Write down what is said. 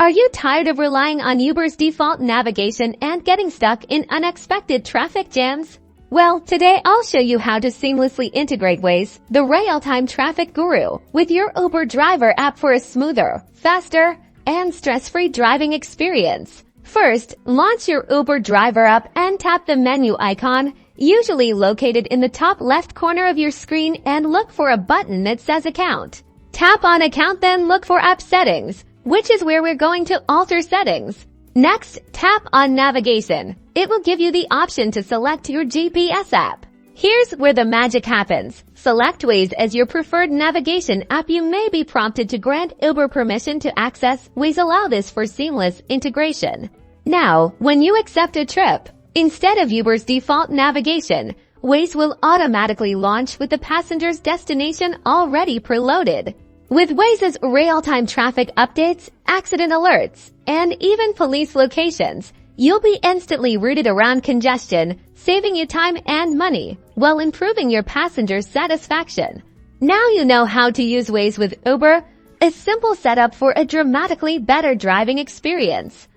Are you tired of relying on Uber's default navigation and getting stuck in unexpected traffic jams? Well, today I'll show you how to seamlessly integrate Waze, the real-time traffic guru, with your Uber driver app for a smoother, faster, and stress-free driving experience. First, launch your Uber driver app and tap the menu icon, usually located in the top left corner of your screen, and look for a button that says Account. Tap on Account, then look for App Settings, which is where we're going to alter settings. Next, tap on Navigation. It will give you the option to select your GPS app. Here's where the magic happens. Select Waze as your preferred navigation app. You may be prompted to grant Uber permission to access Waze. Allow this for seamless integration. Now, when you accept a trip, instead of Uber's default navigation, Waze will automatically launch with the passenger's destination already preloaded. With Waze's real-time traffic updates, accident alerts, and even police locations, you'll be instantly routed around congestion, saving you time and money while improving your passengers' satisfaction. Now you know how to use Waze with Uber, a simple setup for a dramatically better driving experience.